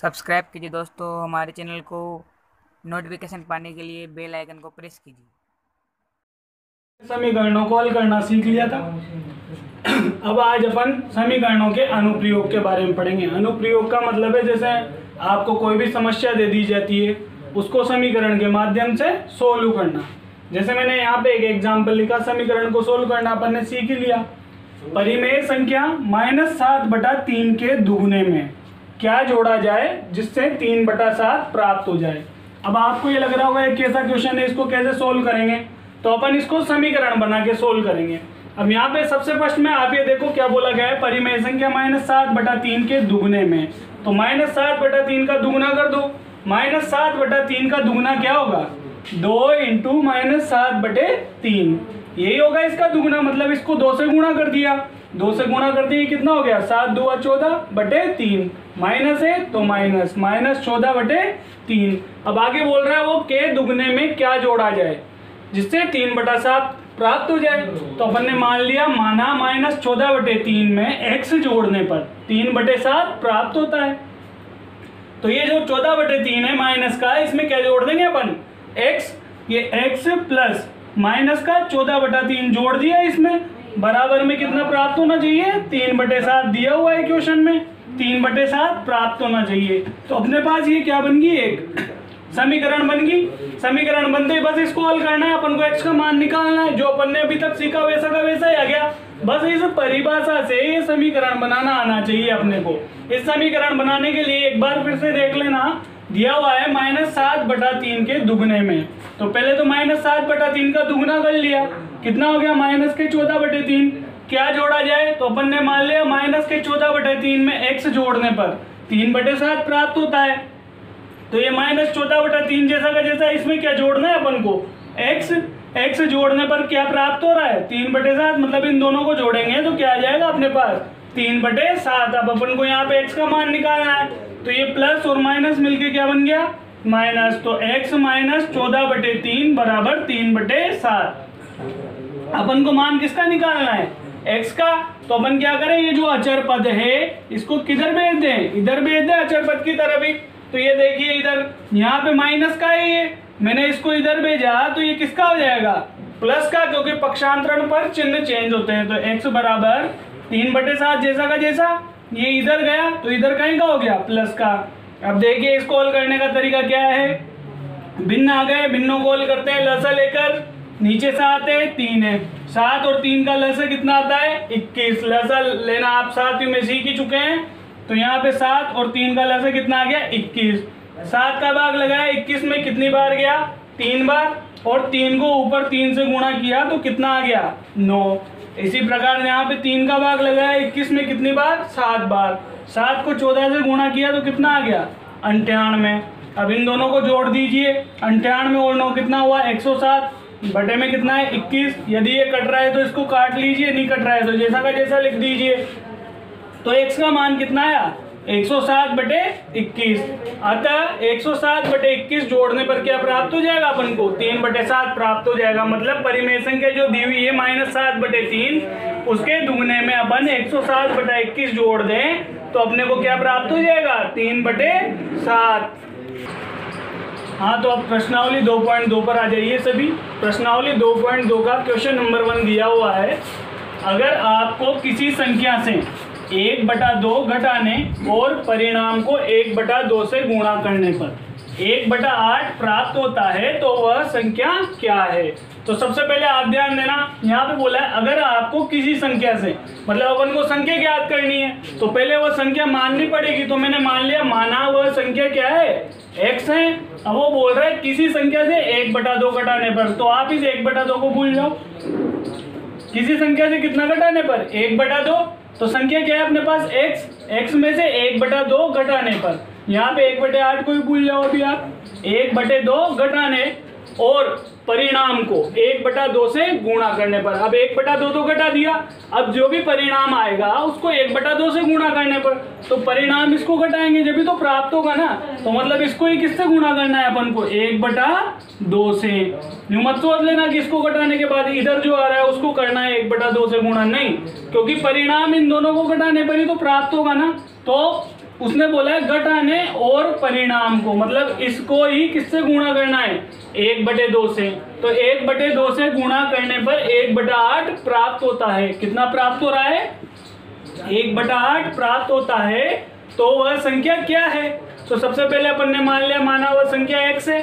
Subscribe कीजिए दोस्तों हमारे चैनल को। नोटिफिकेशन पाने के लिए बेल आइकन को प्रेस कीजिए। समीकरणों को हल करना सीख लिया था। अब आज अपन समीकरणों के अनुप्रयोग के बारे में पढ़ेंगे। अनुप्रयोग का मतलब है जैसे आपको कोई भी समस्या दे दी जाती है उसको समीकरण के माध्यम से सोल्व करना। जैसे मैंने यहाँ पे एक एग्जाम्पल लिखा, समीकरण को सोल्व करना अपन ने सीख ही लिया। परिमेय संख्या -7/3 के दुगने में क्या जोड़ा जाए जिससे 3/7 प्राप्त हो जाए। अब आपको ये लग रहा होगा एक कैसा क्वेश्चन है, इसको कैसे सोल्व करेंगे, तो अपन इसको समीकरण बना के सोल्व करेंगे। अब यहाँ पे सबसे फर्स्ट में आप ये देखो क्या बोला गया है, परिमेय संख्या -7/3 के दुगने में। तो -7/3 का दुगना कर दो। -7/3 का दुगना क्या होगा, 2 × -7/3 यही होगा इसका दुगना। मतलब इसको 2 से गुणा कर दिया, 2 से गुणा कर दिया कितना हो गया, 7 × 2 = 14/3 माइनस है तो माइनस -14/3। अब आगे बोल रहा है वो के दुगने में क्या जोड़ा जाए जिससे 3/7 प्राप्त हो जाए। तो अपन ने मान लिया, माना -14/3 में x जोड़ने पर 3/7 प्राप्त होता है। तो ये जो 14/3 है माइनस का, इसमें क्या जोड़ देंगे अपन, x। ये x प्लस माइनस का 14/3 जोड़ दिया, इसमें बराबर में कितना प्राप्त होना चाहिए, 3/7 दिया हुआ है क्वेश्चन में, 3/7 प्राप्त होना चाहिए। तो अपने पास ये क्या बन गई, एक समीकरण बन गई। समीकरण बनते ही बस इसको हल करना है, अपन को x का मान निकालना है। जो अपन ने अभी तक सीखा वैसा का वैसा ही आ गया। बस इस परिभाषा से ये समीकरण बनाना आना चाहिए अपने को। इस समीकरण बनाने के लिए एक बार फिर से देख लेना, दिया हुआ है -7/3 के दुगने में। तो पहले तो -7/3 का दुगना कर लिया, कितना हो गया, -14/3। क्या जोड़ा जाए, तो अपन ने मान लिया -14/3 में x जोड़ने पर 3/7 प्राप्त होता है। तो ये -14/3 जैसा का जैसा, इसमें क्या जोड़ना है अपन को, x जोड़ने पर क्या प्राप्त हो रहा है, 3/7। मतलब इन दोनों को जोड़ेंगे तो क्या आ जाएगा अपने पास, 3/7। अब अपन को यहाँ पे x का मान निकालना है, तो ये प्लस और माइनस मिलके क्या बन गया, माइनस। तो x - 14/3 बराबर 3/7। अपन को मान किसका निकालना है, x का। तो अपन क्या करें, ये जो अचर पद है इसको किधर भेज दें, इधर भेज दें अचर पद की तरफ ही। तो ये देखिए इधर यहाँ पे माइनस का है, ये मैंने इसको इधर भेजा तो ये किसका हो जाएगा, प्लस का, क्योंकि पक्षांतरण पर चिन्ह चेंज होते हैं। तो x बराबर 3/7 जैसा का जैसा, ये इधर गया तो इधर कहीं का हो गया, प्लस का। अब देखिए इसको हल करने का तरीका क्या है, भिन्न आ गए, भिन्नों को हल करते हैं। लसा लेकर नीचे से आते हैं 3 है, 7 और 3 का लसा कितना आता है, 21। लसा लेना आप साथियों में सीख ही चुके हैं। तो यहाँ पे 7 और 3 का लसा कितना आ गया, 21। 7 का भाग लगाया 21 में, कितनी बार गया, 3 बार। और 3 को ऊपर 3 से गुणा किया तो कितना आ गया, 9। इसी प्रकार यहाँ पे 3 का भाग लगाया 21 में, कितनी बार, 7 बार। 7 को 14 से गुणा किया तो कितना आ गया, 98। अब इन दोनों को जोड़ दीजिए, 98 और 9 कितना हुआ, 107 बटे में कितना है, 21। यदि ये कट रहा है तो इसको काट लीजिए, नहीं कट रहा है तो जैसा का जैसा लिख दीजिए। तो x का मान कितना आया, 107/21। अतः 107/21 जोड़ने पर क्या प्राप्त हो जाएगा अपन को, 3/7 प्राप्त हो जाएगा। मतलब परिमेय संख्या जो दी हुई है -7/3, उसके दुगने में अपन 107/21 जोड़ दें तो अपने को क्या प्राप्त हो जाएगा, 3/7। हाँ, तो अब प्रश्नावली 2.2 पर आ जाइए सभी। प्रश्नावली 2.2 का क्वेश्चन नंबर 1 दिया हुआ है, अगर आपको किसी संख्या से 1/2 घटाने और परिणाम को 1/2 से गुणा करने पर 1/8 प्राप्त होता है तो वह संख्या क्या है। तो सबसे पहले आप ध्यान देना, यहाँ पे बोला है अगर आपको किसी संख्या से, मतलब अपन को संख्या ज्ञात करनी है तो पहले वह संख्या माननी पड़ेगी। तो मैंने मान लिया, माना वह संख्या क्या है, x है। अब वो बोल रहा है किसी संख्या से 1/2 घटाने पर, तो आप इस 1/2 को भूल जाओ। किसी संख्या से कितना घटाने पर, 1/2। तो संख्या क्या है अपने पास, x में से 1/2 घटाने पर, यहाँ पे 1/8 को ही भूल जाओ अभी आप। 1/2 घटाने और परिणाम को 1/2 से गुणा करने पर। अब 1/2 तो घटा दिया, अब जो भी परिणाम आएगा उसको 1/2 से गुणा करने पर, तो परिणाम इसको घटाएंगे जब भी तो प्राप्त होगा ना। तो मतलब इसको ही किससे गुणा करना है अपन को, 1/2 से। यूं मत सोच लेना कि इसको घटाने के बाद इधर जो आ रहा है उसको करना है 1/2 से गुणा, नहीं, क्योंकि परिणाम इन दोनों को घटाने पर ही तो प्राप्त होगा ना। तो उसने बोला है घटाने और परिणाम को, मतलब इसको ही किससे गुणा करना है 1/2 से। तो 1/2 से गुणा करने पर 1/8 प्राप्त होता है। कितना प्राप्त हो रहा है 1/8 प्राप्त होता है। तो वह संख्या क्या है? तो सबसे पहले अपन ने माना वह संख्या x है।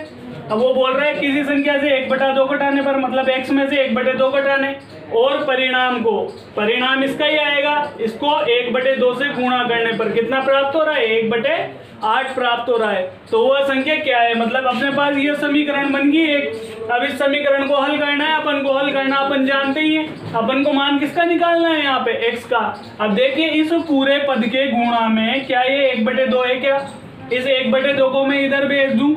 अब वो बोल रहा है किसी संख्या से 1/2 घटाने पर, मतलब x में से 1/2 घटाने और परिणाम को, परिणाम इसका ही आएगा, इसको 1/2 से गुणा करने पर कितना प्राप्त हो रहा है 1/8 प्राप्त हो रहा है। तो वह संख्या क्या है? मतलब अपने पास ये समीकरण बन गई एक। अब इस समीकरण को हल करना है, अपन को हल करना अपन जानते ही हैं। अपन को मान किसका निकालना है यहाँ पे x का। अब देखिए इस पूरे पद के गुणा में क्या ये 1/2 है क्या? इस 1/2 को मैं इधर भेज दूं,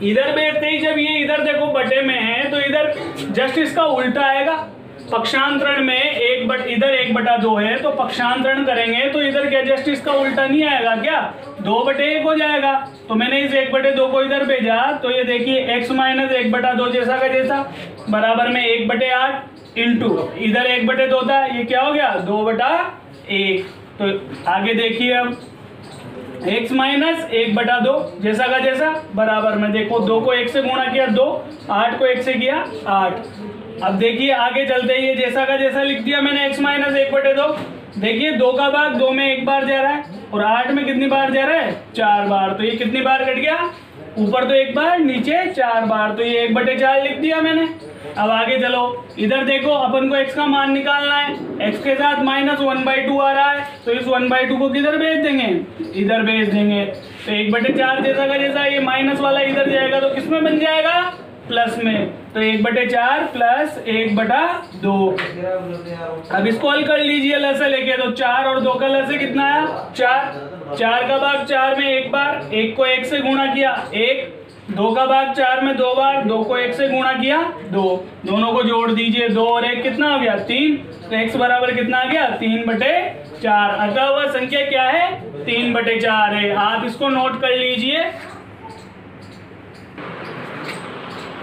इधर भेजते ही जब ये इधर देखो बटे में है तो इधर जस्ट इसका उल्टा आएगा। पक्षांतरण में इधर 1/2 है तो पक्षांतरण करेंगे तो इधर क्या जस्ट इसका उल्टा नहीं आएगा क्या? 2/1 हो जाएगा। तो मैंने इस 1/2 को इधर भेजा तो ये देखिए x माइनस 1/2 जैसा का जैसा बराबर में 1/8 इंटू इधर 1/2 था, ये क्या हो गया 2/1। तो आगे देखिए अब x माइनस 1/2 जैसा का जैसा बराबर में देखो 2 को 1 से गुणा किया 2, 8 को 1 से किया 8। अब देखिए आगे चलते ही ये जैसा का जैसा लिख दिया मैंने x माइनस 1/2। देखिए 2 का भाग 2 में 1 बार जा रहा है और 8 में कितनी बार जा रहा है 4 बार। तो ये कितनी बार कट गया? ऊपर तो 1 बार नीचे 4 बार, तो ये 1/4 लिख दिया मैंने। अब आगे चलो इधर देखो अपन को x का मान निकालना है, x के साथ -1/2 आ रहा है तो इस 1/2 को किधर भेज देंगे? इधर भेज देंगे। तो 1/4 जैसा का जैसा ये माइनस वाला इधर जाएगा तो किसमें बन जाएगा? प्लस में। तो 1/4 प्लस 1/2। अब इसको हल कर लीजिए ल से लेके, तो 4 और 2 का ल से कितना आया 4। 4 का भाग 4 में 1 बार, 1 को 1 से गुणा किया 1, 2 का भाग 4 में 2 बार, 2 को 1 से गुणा किया 2, दोनों को जोड़ दीजिए 2 और 1 कितना हो गया 3। तो x बराबर कितना आ गया 3/4। अतः वह संख्या क्या है 3/4 है। आप इसको नोट कर लीजिए।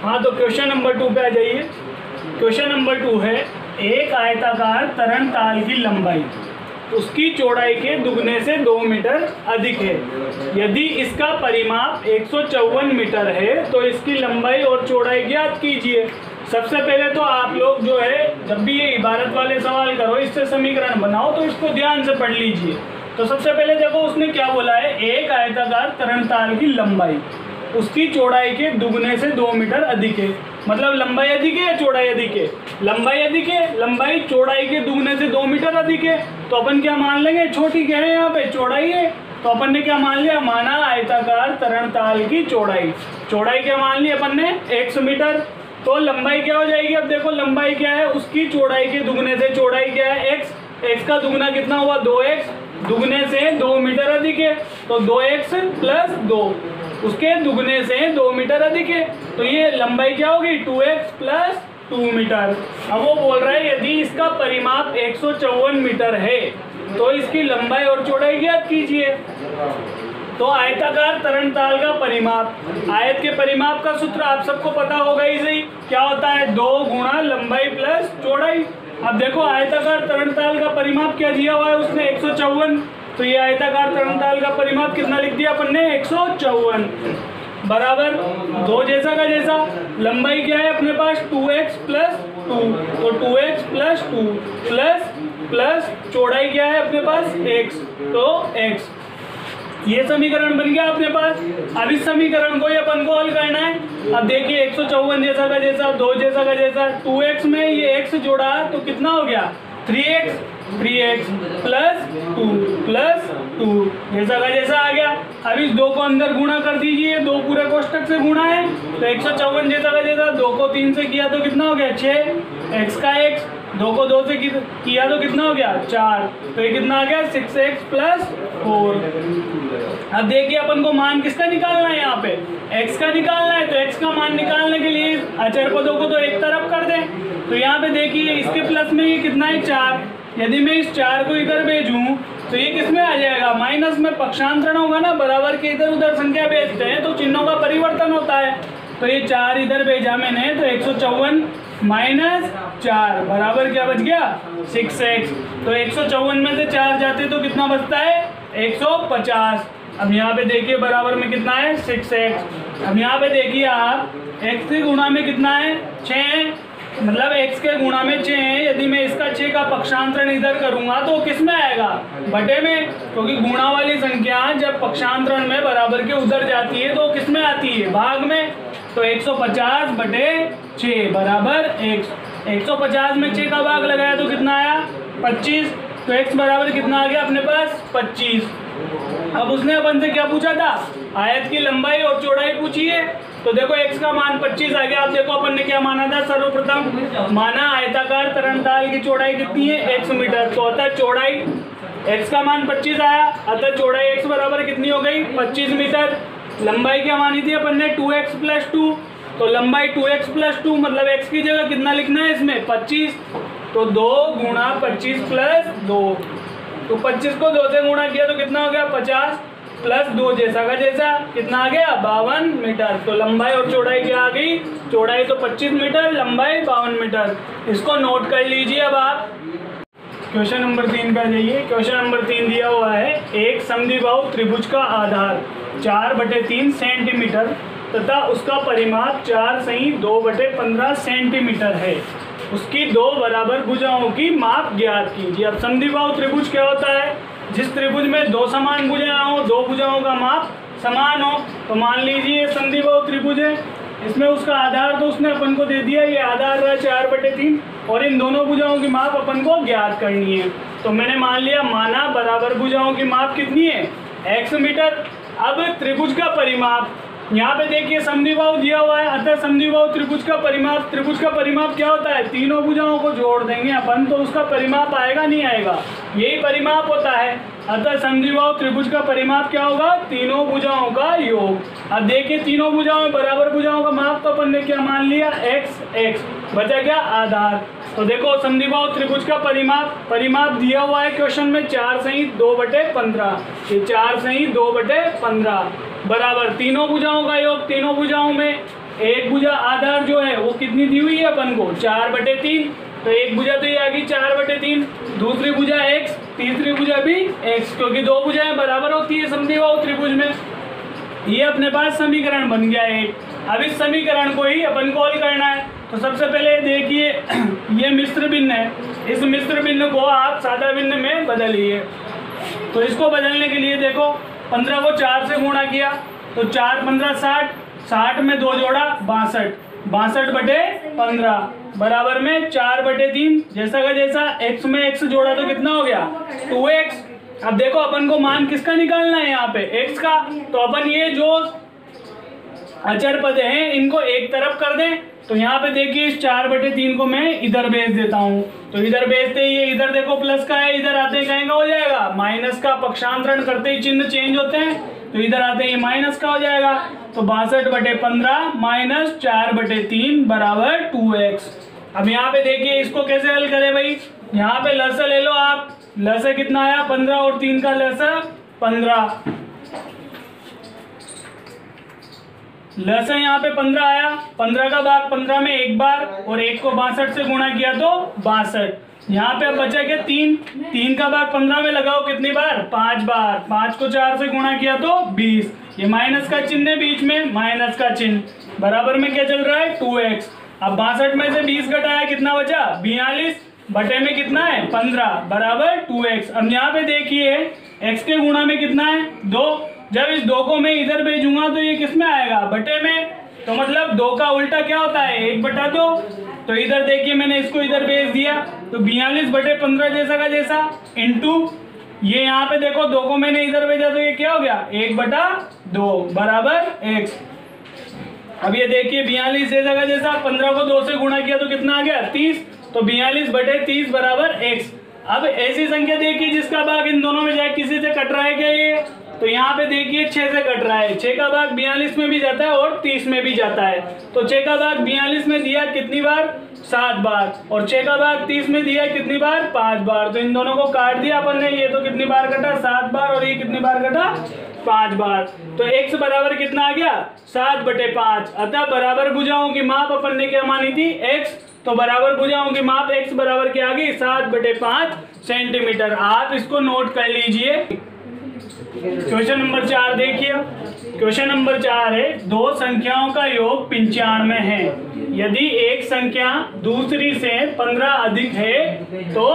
हाँ तो क्वेश्चन नंबर 2 पे आ जाइए। क्वेश्चन नंबर 2 है एक आयताकार तरण ताल की लंबाई उसकी चौड़ाई के दुगने से 2 मीटर अधिक है। यदि इसका परिमाप 154 मीटर है तो इसकी लंबाई और चौड़ाई ज्ञात कीजिए। सबसे पहले तो आप लोग जो है जब भी ये इबारत वाले सवाल करो इससे समीकरण बनाओ तो इसको ध्यान से पढ़ लीजिए। तो सबसे पहले देखो उसने क्या बोला है, एक आयताकार तरण ताल की लंबाई उसकी चौड़ाई के दुगने से 2 मीटर अधिक है। मतलब लंबाई अधिक है या चौड़ाई अधिक है? लंबाई अधिक है। लंबाई चौड़ाई के दुगने से 2 मीटर अधिक है तो अपन क्या मान लेंगे, छोटी क्या है यहाँ पे चौड़ाई है। तो अपन ने क्या मान लिया, माना आयताकार तरण ताल की चौड़ाई। चौड़ाई क्या मान ली अपन ने 100 मीटर। तो लंबाई क्या हो जाएगी, अब देखो लंबाई क्या है, उसकी चौड़ाई के दुगने से चौड़ाई क्या है x, x का दुगना कितना हुआ 2x, दुगने से 2 मीटर अधिक है तो 2x प्लस 2, उसके दुगने से 2 मीटर अधिक है तो ये लंबाई क्या होगी 2x प्लस 2 मीटर। अब वो बोल रहा है यदि इसका परिमाप 154 मीटर है तो इसकी लंबाई और चौड़ाई ज्ञात कीजिए। तो आयताकार तरण ताल का परिमाप, आयत के परिमाप का सूत्र आप सबको पता होगा ही सही, क्या होता है 2 गुणा लंबाई प्लस चौड़ाई। अब देखो आयताकार तरण ताल का परिमाप क्या दिया हुआ है उसने 154, तो ये आयताकार तरण ताल का परिमाप कितना लिख दिया अपन ने 154 बराबर 2 जैसा का जैसा। लंबाई क्या है अपने पास 2x प्लस 2, तो 2x प्लस 2 प्लस चौड़ाई क्या है अपने पास x, तो x। ये समीकरण बन गया अपने पास। अब इस समीकरण को ये अपन को हल करना है। अब देखिए 154 जैसा का जैसा, 2 जैसा का जैसा, 2x में ये x जोड़ा तो कितना हो गया 3x प्लस 2 जैसा का जैसा आ गया। अब इस 2 को अंदर गुणा कर दीजिए, 2 पूरे कोष्टक से गुणा है तो 154 जैसा का जैसा, 2 को 3 से किया तो कितना हो गया 6, x का x, 2 को 2 से किया तो कितना हो गया 4, तो ये कितना आ गया 6x प्लस 4। अब देखिए अपन को मान किसका निकालना है, यहाँ पे x का निकालना है। तो x का मान निकालने के लिए अचर पदों को तो एक तरफ कर दें। तो यहाँ पे देखिए इसके प्लस में ये कितना है 4, यदि मैं इस 4 को इधर भेजूं तो ये किस में आ जाएगा, माइनस में। पक्षांतरण होगा ना, बराबर के इधर उधर संख्या भेजते हैं तो चिन्हों का परिवर्तन होता है। तो ये 4 इधर भेजा मैंने तो 154 माइनस 4 बराबर क्या बच गया 6x। तो 154 में से 4 जाते तो कितना बचता है 150। अब यहाँ पे देखिए बराबर में कितना है 6x। अब यहाँ पे देखिए आप x के गुणा में कितना है 6, मतलब x के गुणा में 6 है। यदि मैं इसका 6 का पक्षांतरण इधर करूंगा तो किस में आएगा, बटे में, क्योंकि गुणा वाली संख्या जब पक्षांतरण में बराबर के उधर जाती है तो किस में आती है, भाग में। तो 150 बटे 6 बराबर x। 150 में 6 का भाग लगाया तो कितना आया 25। तो x बराबर कितना आ गया अपने पास 25। अब उसने अपन से क्या पूछा था, आयत की लंबाई और चौड़ाई पूछी है। तो देखो x का मान 25 आ गया। अब देखो अपन ने क्या माना था, सर्वप्रथम माना आयताकार तरंगताल की चौड़ाई कितनी है x मीटर। तो अतः चौड़ाई x का मान 25 आया, अतः चौड़ाई x बराबर कितनी हो गई 25 मीटर। लंबाई क्या मानी थी अपन ने 2x + 2। तो लंबाई 2x + 2 मतलब x की जगह कितना लिखना है इसमें 25। तो 2 गुणा 25 + 2। तो 25 को 2 से गुणा किया तो कितना हो गया 50 + 2 जैसा का जैसा कितना आ गया 52 मीटर। तो लंबाई और चौड़ाई क्या आ गई, चौड़ाई तो 25 मीटर, लंबाई 52 मीटर। इसको नोट कर लीजिए। अब आप क्वेश्चन नंबर 3 पे जाइए। क्वेश्चन नंबर 3 दिया हुआ है, एक समद्विबाहु त्रिभुज का आधार 4/3 सेंटीमीटर तथा उसका परिमाप 4 सही 2/15 सेंटीमीटर है। उसकी 2 बराबर भुजाओं की माप ज्ञात कीजिए। अब समद्विबाहु त्रिभुज क्या होता है, जिस त्रिभुज में 2 समान भुजाएं हो, 2 भुजाओं का माप समान हो। तो मान लीजिए समद्विबाहु त्रिभुज है, इसमें उसका आधार तो उसने अपन को दे दिया, ये आधार रहा 4/3 और इन दोनों भुजाओं की माप अपन को ज्ञात करनी है। तो मैंने मान लिया, माना बराबर भुजाओं की माप कितनी है x मीटर। अब त्रिभुज का परिमाप, यहाँ पे देखिए समद्विबाहु दिया हुआ है, अतः समद्विबाहु त्रिभुज का परिमाप क्या होता है, तीनों भुजाओं को जोड़ देंगे अपन तो उसका परिमाप आएगा नहीं आएगा, यही परिमाप होता है। अतः समद्विबाहु त्रिभुज का परिमाप क्या होगा, तीनों भुजाओं का योग। अब देखिए तीनों भुजाओं में बराबर भुजाओं का माप तो अपन ने क्या मान लिया x, बचा क्या आधार। तो देखो समद्विबाहु त्रिभुज का परिमाप दिया हुआ है क्वेश्चन में 4 सही 2/15। ये 4 सही 2/15 बराबर तीनों भुजाओं का योग। तीनों भुजाओं में एक भुजा आधार जो है वो कितनी दी हुई है अपन को 4/3। तो एक भुजा तो ये आ गई 4/3, दूसरी भुजा x, तीसरी भुजा भी x, क्योंकि 2 भुजाएं बराबर होती है समद्विबाहु त्रिभुज में। ये अपने पास समीकरण बन गया है। अब इस समीकरण को ही अपन को हल करना है। तो सबसे पहले देखिए ये मिश्र भिन्न है, इस मिश्र भिन्न को आप सादा भिन्न में बदलिए। तो इसको बदलने के लिए देखो 15 को 4 से गुणा किया तो 4 15 60, 60 में 2 जोड़ा 62, 62/15 बराबर में 4/3 जैसा का जैसा। x में x जोड़ा तो कितना हो गया 2x। अब देखो अपन को मान किसका निकालना है यहाँ पे x का। तो अपन ये जो अचर पद हैं इनको एक तरफ कर दें। तो यहाँ पे देखिए इस 4/3 को मैं इधर भेज देता हूँ। तो इधर भेजते ही इधर देखो प्लस का है, इधर आते ही कहेंगे हो जाएगा माइनस का। पक्षांतरण करते ही चिन्ह चेंज होते हैं, तो इधर आते ही माइनस का हो जाएगा। तो 62/15 माइनस 4/3 बराबर 2x। अब यहाँ पे देखिए इसको कैसे हल करें भाई, यहाँ पे लसा ले लो आप। लसा कितना आया 15 और 3 का लसा 15। लसा यहाँ पे 15 आया, 15 का भाग 15 में एक बार और 1 को 62 से गुणा किया तो 62। यहाँ पे अब बचा क्या 3, 3 का भाग 15 में लगाओ कितनी बार 5 बार, 5 को 4 से गुणा किया तो 20। ये माइनस का चिन्ह है बीच में, माइनस का चिन्ह बराबर में क्या चल रहा है 2x। अब 62 में से 20 घटाया कितना बचा 42 बटे में कितना है 15 बराबर 2x। अब यहाँ पे देखिए x के गुणा में कितना है 2। जब इस 2 को मैं इधर भेजूंगा तो ये किस में आएगा बटे में। तो मतलब 2 का उल्टा क्या होता है 1/2। तो इधर देखिए मैंने इसको इधर भेज दिया तो 42/15 जैसा का जैसा इंटू ये यहाँ पे देखो 2 को मैंने इधर भेजा तो ये क्या हो गया 1/2 बराबर x। अब ये देखिए 42 जैसा का जैसा 15 को 2 से गुणा किया तो कितना आ गया 30। तो 42/30 बराबर x। अब ऐसी संख्या देखिए जिसका भाग इन दोनों में जाए, किसी से कट रहा है क्या ये। तो यहाँ पे देखिए 6 से कट रहा है, 6 का भाग 42 में भी जाता है और 30 में भी जाता है। तो 6 का भाग 42 में दिया कितनी बार 7 बार और 6 का भाग 30 में दिया कितनी बार 5 बार। तो इन दोनों को काट दिया अपन ने, ये तो कितनी बार कटा 7 बार और ये कितनी बार कटा 5 बार। तो x बराबर कितना आ गया 7/5। अतः बराबर भुजाओं की माप अपन ने क्या मानी थी x। तो बराबर भुजाओं की माप x बराबर क्या आ गई 7/5 सेंटीमीटर। आप इसको नोट कर लीजिए। क्वेश्चन नंबर 4 देखिए। क्वेश्चन नंबर 4 है, दो संख्याओं का योग 95 है। यदि एक संख्या दूसरी से 15 अधिक है तो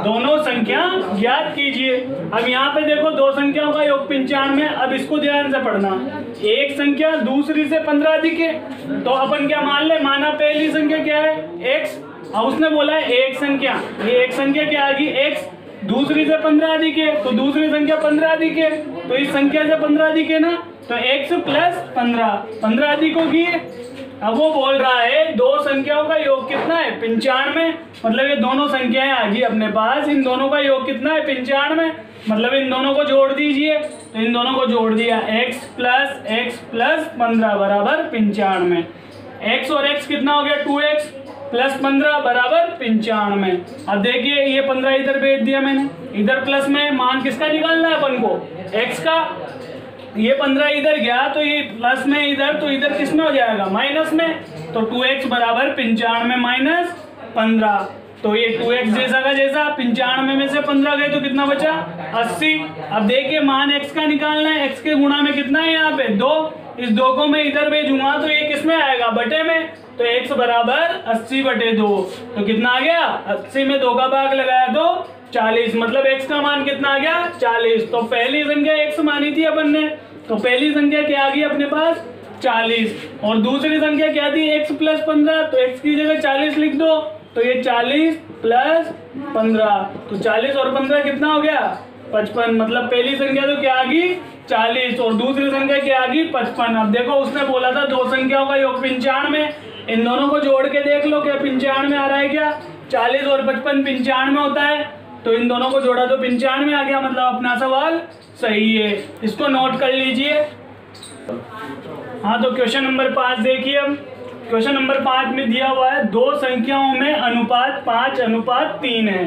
दोनों संख्या ज्ञात कीजिए। अब यहाँ पे देखो दो संख्याओं का योग 95 है। अब इसको ध्यान से पढ़ना। एक संख्या दूसरी से 15 अधिक है तो अपन क्या मान ले, माना पहली संख्या क्या है x, अब उसने बोला है एक संख्या, ये एक संख्या क्या आ गई x, दूसरी से 15 अधिक है तो दूसरी संख्या 15 अधिक है, तो इस संख्या से 15 अधिक है ना, तो x प्लस 15 अधिक होगी। अब वो बोल रहा है दो संख्याओं का योग कितना है 95, मतलब ये दोनों संख्याएं आ गई अपने पास, इन दोनों का योग कितना है 95, मतलब इन दोनों को जोड़ दीजिए। तो इन दोनों को जोड़ दिया, x प्लस 15 बराबर 95। x और x कितना हो गया 2x प्लस 15 बराबर 95। अब देखिए ये 15 इधर भेज दिया मैंने, इधर प्लस में मान किसका निकालना है अपन को, x का। ये 15 इधर गया तो ये प्लस में इधर, तो इधर किस में हो जाएगा माइनस में, तो 2x बराबर 95 माइनस 15। तो ये 2x जैसा का जैसा, 95 में से 15 गए तो कितना बचा 80। अब देखिए मान x का निकालना है, x के गुणा में कितना है यहाँ पे 2, इस 2 को मैं इधर भेजूंगा तो ये किस में आएगा बटे में, तो x बराबर 80/2। तो कितना आ गया 80 में 2 का भाग लगाया तो 40, मतलब x का मान कितना आ गया 40। तो पहली संख्या x मानी थी अपन ने, तो पहली संख्या क्या आ गई अपने पास 40, और दूसरी संख्या क्या थी x प्लस 15, तो x की जगह 40 लिख दो, तो ये 40 प्लस 15, तो 40 और 15 कितना हो गया 55, मतलब पहली संख्या तो क्या आ गई 40 और दूसरी संख्या क्या आ गई 55। अब देखो उसने बोला था दो संख्याओं का योग 95, इन दोनों को जोड़ के देख लो क्या 95 आ रहा है क्या, 40 और 55 95 होता है, तो इन दोनों को जोड़ा तो 95 आ गया, मतलब अपना सवाल सही है। इसको नोट कर लीजिए। हाँ तो क्वेश्चन नंबर 5 देखिए। अब क्वेश्चन नंबर 5 में दिया हुआ है दो संख्याओं में अनुपात 5:3 है।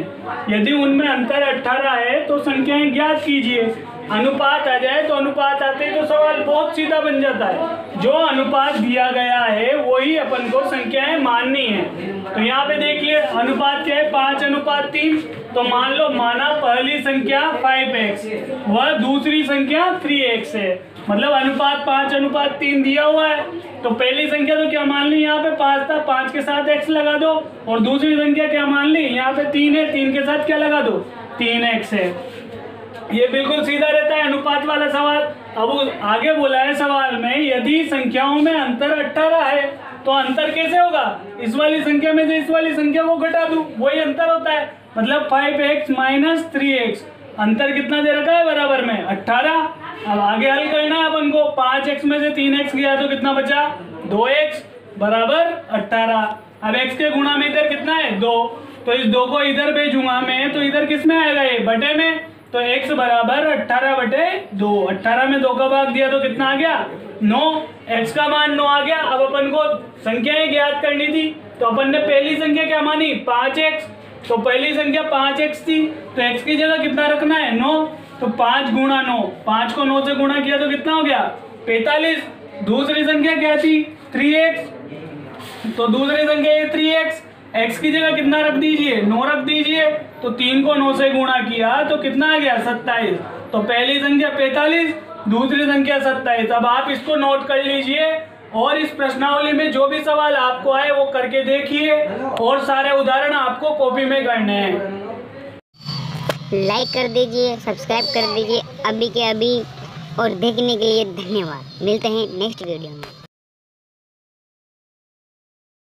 यदि उनमें अंतर 18 है तो संख्याएं ज्ञात कीजिए। अनुपात आ जाए तो अनुपात आते ही तो सवाल बहुत सीधा बन जाता है, जो अनुपात दिया गया है वही अपन को संख्याएं माननी है। तो यहाँ पे देखिए अनुपात क्या है 5:3, तो मान लो माना पहली संख्या 5x वह दूसरी संख्या 3x है, मतलब अनुपात 5:3 दिया हुआ है। तो पहली संख्या तो क्या मान ली, यहाँ पे 5 था, 5 के साथ x लगा दो, और दूसरी संख्या क्या मान ली, यहाँ पे 3 है, 3 के साथ क्या लगा दो 3x है। ये बिल्कुल सीधा रहता है अनुपात वाला सवाल। अब आगे बोला है सवाल में यदि संख्याओं में अंतर 18 है तो अंतर कैसे होगा, इस वाली संख्या में से इस वाली संख्या को घटा दूं, वही अंतर होता है, मतलब 5x माइनस 3x, अंतर कितना दे रखा है बराबर में 18। अब आगे हल करना है अपन को, 5x में से 3x गया तो कितना बचा 2x बराबर 18। अब x के गुणा में इधर कितना है 2, तो इस 2 को इधर भेजूंगा मैं, तो इधर किस में आएगा ये बटे में, तो x बराबर 18/2। 18 में 2 का भाग दिया तो कितना आ गया 9, x का मान 9 आ गया। अब अपन को संख्याएं ज्ञात करनी थी, तो अपन ने पहली संख्या क्या मानी 5x, तो पहली संख्या 5x थी, तो x की जगह कितना रखना है 9, तो 5 गुणा 9, 5 को 9 से गुणा किया तो कितना हो गया 45। दूसरी संख्या क्या थी 3x, तो दूसरी संख्या ये 3x, x की जगह कितना रख दीजिए 9 रख दीजिए, तो 3 को 9 से गुणा किया तो कितना आ गया 27। तो पहली संख्या 45, दूसरी संख्या 27। अब आप इसको नोट कर लीजिए और इस प्रश्नावली में जो भी सवाल आपको आए वो करके देखिए, और सारे उदाहरण आपको कॉपी में करने हैं। लाइक कर दीजिए, सब्सक्राइब कर दीजिए अभी के अभी, और देखने के लिए धन्यवाद। मिलते हैं नेक्स्ट वीडियो में।